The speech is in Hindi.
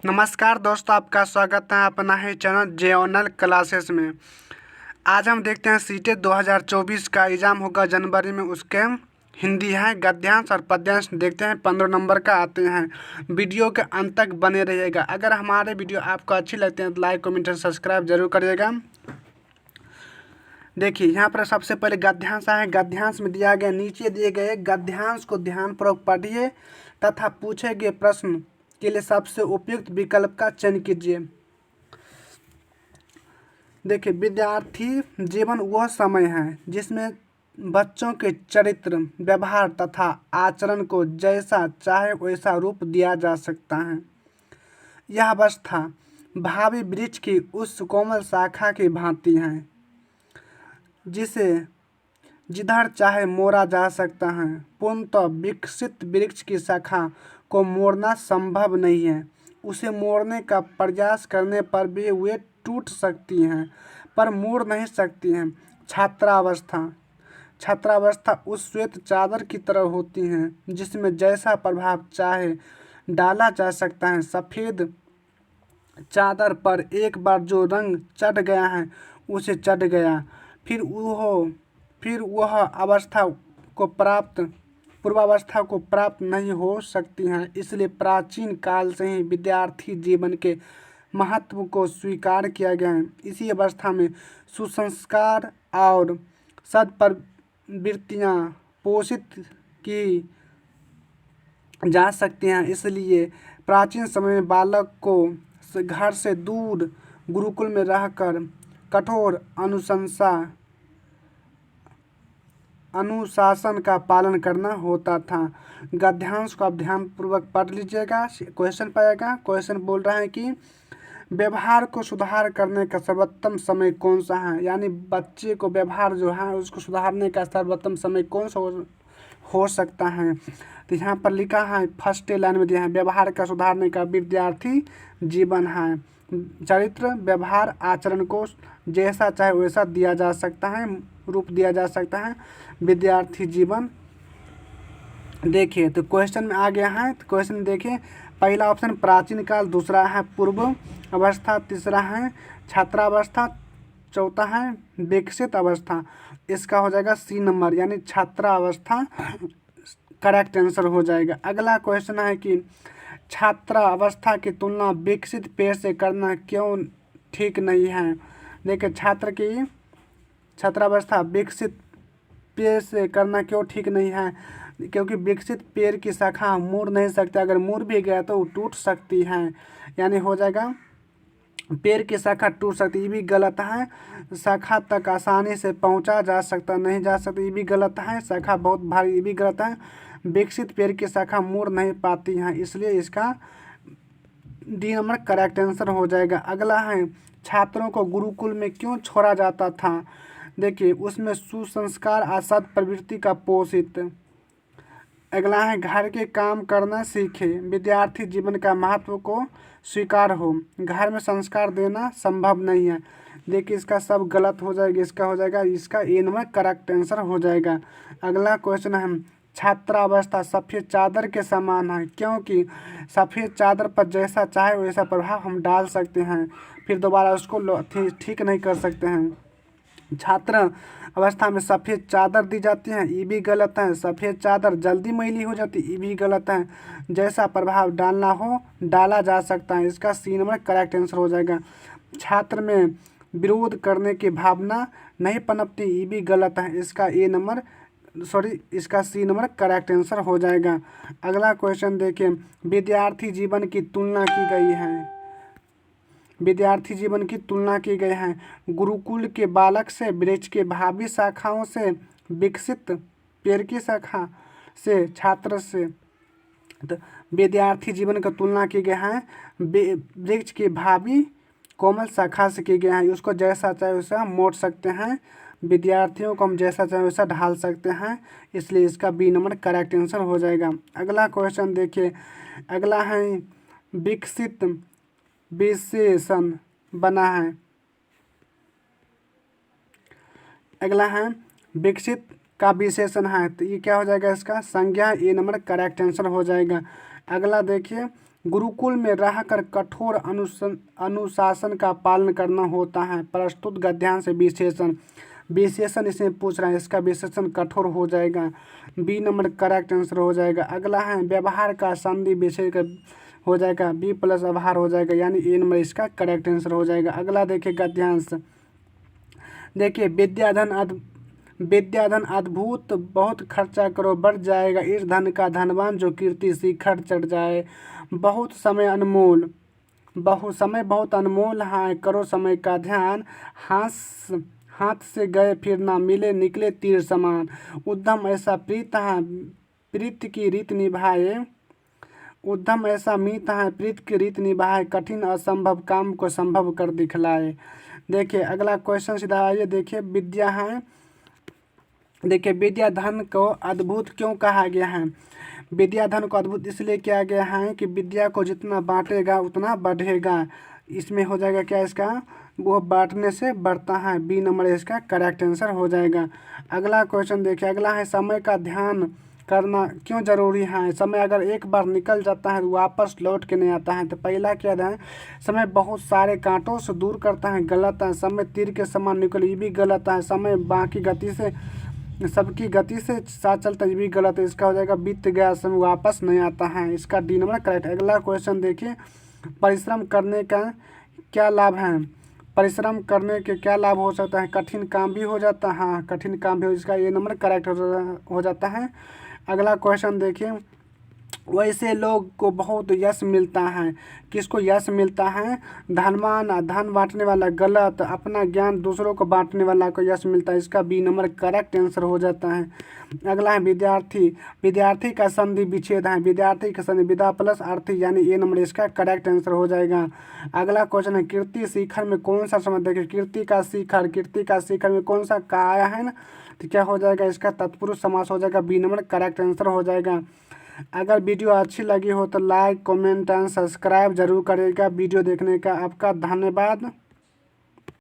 नमस्कार दोस्तों, आपका स्वागत है अपना ही चैनल जेओनल क्लासेस में। आज हम देखते हैं सीटेट 2024 का एग्ज़ाम होगा जनवरी में, उसके हिंदी है, गद्यांश और पद्यांश देखते हैं। 15 नंबर का आते हैं। वीडियो के अंत तक बने रहिएगा। अगर हमारे वीडियो आपको अच्छी लगते हैं तो लाइक कमेंट और सब्सक्राइब जरूर करिएगा। देखिए यहाँ पर सबसे पहले गद्यांश है। गद्यांश में दिया गया, नीचे दिए गए गद्यांश को ध्यानपूर्वक पढ़िए तथा पूछे गए प्रश्न के लिए सबसे उपयुक्त विकल्प का चयन कीजिए। देखिए, विद्यार्थी जीवन वह समय है जिसमें बच्चों के चरित्र, व्यवहार तथा आचरण को जैसा चाहे वैसा रूप दिया जा सकता है। यह अवस्था भावी वृक्ष की उस कोमल शाखा की भांति है जिसे जिधर चाहे मोड़ा जा सकता है। पूर्णतः विकसित वृक्ष की शाखा को मोड़ना संभव नहीं है। उसे मोड़ने का प्रयास करने पर भी वे टूट सकती हैं, पर मोड़ नहीं सकती हैं। छात्रावस्था उस श्वेत चादर की तरह होती है जिसमें जैसा प्रभाव चाहे डाला जा सकता है। सफ़ेद चादर पर एक बार जो रंग चढ़ गया है उसे चढ़ गया, फिर वह पूर्वावस्था को प्राप्त नहीं हो सकती हैं। इसलिए प्राचीन काल से ही विद्यार्थी जीवन के महत्व को स्वीकार किया गया है। इसी अवस्था में सुसंस्कार और सद्प्रवृत्तियाँ पोषित की जा सकती हैं। इसलिए प्राचीन समय में बालक को घर से दूर गुरुकुल में रहकर कठोर अनुशासन का पालन करना होता था। गद्यांश को आप ध्यानपूर्वक पढ़ लीजिएगा। क्वेश्चन पाएगा। क्वेश्चन बोल रहा है कि व्यवहार को सुधार करने का सर्वोत्तम समय कौन सा है। यानी बच्चे को व्यवहार जो है उसको सुधारने का सर्वोत्तम समय कौन सा हो सकता है। तो यहाँ पर लिखा है, फर्स्ट लाइन में दिया है, व्यवहार का सुधारने का विद्यार्थी जीवन है। चरित्र, व्यवहार, आचरण को जैसा चाहे वैसा दिया जा सकता है, रूप दिया जा सकता है विद्यार्थी जीवन। देखिए तो क्वेश्चन में आ गया है। तो क्वेश्चन देखिए, पहला ऑप्शन प्राचीन काल, दूसरा है पूर्व अवस्था, तीसरा है छात्रावस्था, चौथा है विकसित अवस्था। इसका हो जाएगा सी नंबर, यानी छात्रावस्था करेक्ट आंसर हो जाएगा। अगला क्वेश्चन है कि छात्रावस्था की तुलना विकसित पेड़ से करना क्यों ठीक नहीं है। देखिए, छात्रावस्था विकसित पेड़ से करना क्यों ठीक नहीं है, क्योंकि विकसित पेड़ की शाखा मुड़ नहीं सकती। अगर मुड़ भी गया तो वो टूट सकती है, यानी हो जाएगा पेड़ की शाखा टूट सकती, ये भी गलत है। शाखा तक आसानी से पहुंचा जा सकता, नहीं जा सकता, ये भी गलत है। शाखा बहुत भारी, ये भी गलत है। विकसित पेड़ की शाखा मुड़ नहीं पाती है, इसलिए इसका डी नंबर करेक्ट आंसर हो जाएगा। अगला है, छात्रों को गुरुकुल में क्यों छोड़ा जाता था। देखिए, उसमें सुसंस्कार आसाद प्रवृत्ति का पोषित। अगला है, घर के काम करना सीखे, विद्यार्थी जीवन का महत्व को स्वीकार हो। घर में संस्कार देना संभव नहीं है। देखिए, इसका सब गलत हो जाएगा। इसका हो जाएगा, इसका ए नंबर करेक्ट आंसर हो जाएगा। अगला क्वेश्चन है, छात्रावस्था सफ़ेद चादर के समान है, क्योंकि सफ़ेद चादर पर जैसा चाहे वैसा प्रभाव हम डाल सकते हैं, फिर दोबारा उसको ठीक नहीं कर सकते हैं। छात्र अवस्था में सफ़ेद चादर दी जाती है, ये भी गलत है। सफ़ेद चादर जल्दी मैली हो जाती, ये भी गलत है। जैसा प्रभाव डालना हो डाला जा सकता है, इसका सी नंबर करेक्ट आंसर हो जाएगा। छात्र में विरोध करने की भावना नहीं पनपती, ये भी गलत है। इसका इसका सी नंबर करेक्ट आंसर हो जाएगा। अगला क्वेश्चन देखिए, विद्यार्थी जीवन की तुलना की गई है। विद्यार्थी जीवन की तुलना की गई है गुरुकुल के बालक से, वृक्ष के भावी शाखाओं से, विकसित पेड़ की शाखा से, छात्र से। तो विद्यार्थी जीवन की तुलना की गई है वृक्ष की भावी कोमल शाखा से की गई है। उसको जैसा चाहे वैसा मोड़ सकते हैं, विद्यार्थियों को हम जैसा चाहे वैसा ढाल सकते हैं, इसलिए इसका बी नंबर करेक्ट आंसर हो जाएगा। अगला क्वेश्चन देखिए, अगला है विकसित विशेषण बना है। अगला है विकसित का विशेषण है, तो ये क्या हो जाएगा, इसका संज्ञा, ए नंबर करेक्ट आंसर हो जाएगा। अगला देखिए, गुरुकुल में रहकर कठोर अनुशासन का पालन करना होता है। प्रस्तुत गद्यांश से विशेषण, विशेषण इसमें पूछ रहा है, इसका विशेषण कठोर हो जाएगा, बी नंबर करेक्ट आंसर हो जाएगा। अगला है व्यवहार का संधि विशेषण हो जाएगा, बी प्लस आभार हो जाएगा, यानी ए नंबर इसका करेक्ट आंसर हो जाएगा। अगला देखिए गद्यांश, देखिए विद्याधन अद्भुत, बहुत खर्चा करो बढ़ जाएगा, इस धन का धनवान जो कीर्ति शिखर चढ़ जाए। बहुत समय अनमोल, बहुत अनमोल है, करो समय का ध्यान, हाथ से गए फिर ना मिले, निकले तीर समान। उद्यम ऐसा प्रीत है, प्रीत की रीत निभाए, उद्यम ऐसा मीत है, प्रीत की रीत निभाए, कठिन असंभव काम को संभव कर दिखलाए। देखिए अगला क्वेश्चन सीधा आइए, देखिए विद्या है, देखिए विद्या धन को अद्भुत क्यों कहा गया है? विद्या धन को अद्भुत इसलिए किया गया है कि विद्या को जितना बांटेगा उतना बढ़ेगा। इसमें हो जाएगा क्या, इसका वो बांटने से बढ़ता है, बी नंबर इसका करेक्ट आंसर हो जाएगा। अगला क्वेश्चन देखिए, अगला है समय का ध्यान करना क्यों जरूरी है? समय अगर एक बार निकल जाता है तो वापस लौट के नहीं आता है। तो पहला क्या है, समय बहुत सारे कांटों से दूर करता है, गलत है। समय तीर के समान निकले, ये भी गलत है। समय बाकी गति से, सबकी गति से साथ चलता है, ये भी गलत है। इसका हो जाएगा बीत गया समय वापस नहीं आता है, इसका डी नंबर करेक्ट। अगला क्वेश्चन देखिए, परिश्रम करने का क्या लाभ है? परिश्रम करने के क्या लाभ हो सकता है? कठिन काम भी हो जाता है, हाँ कठिन काम भी हो, इसका ये नंबर करेक्ट हो जाता है। अगला क्वेश्चन देखिए, वैसे लोग को बहुत यश मिलता है, किसको यश मिलता है? धनवान, धन बांटने वाला, गलत। अपना ज्ञान दूसरों को बांटने वाला को यश मिलता है, इसका बी नंबर करेक्ट आंसर हो जाता है। अगला है विद्यार्थी, विद्यार्थी का संधि विच्छेद है, विद्यार्थी का संधि विद्या प्लस अर्थी, यानी ए नंबर इसका करेक्ट आंसर हो जाएगा। अगला क्वेश्चन है कीर्ति शिखर में कौन सा शब्द? देखिए कीर्ति का शिखर में कौन सा का आया है ना, तो क्या हो जाएगा, इसका तत्पुरुष समास हो जाएगा, बी नंबर करेक्ट आंसर हो जाएगा। अगर वीडियो अच्छी लगी हो तो लाइक कमेंट एंड सब्सक्राइब जरूर करेगा। वीडियो देखने का आपका धन्यवाद।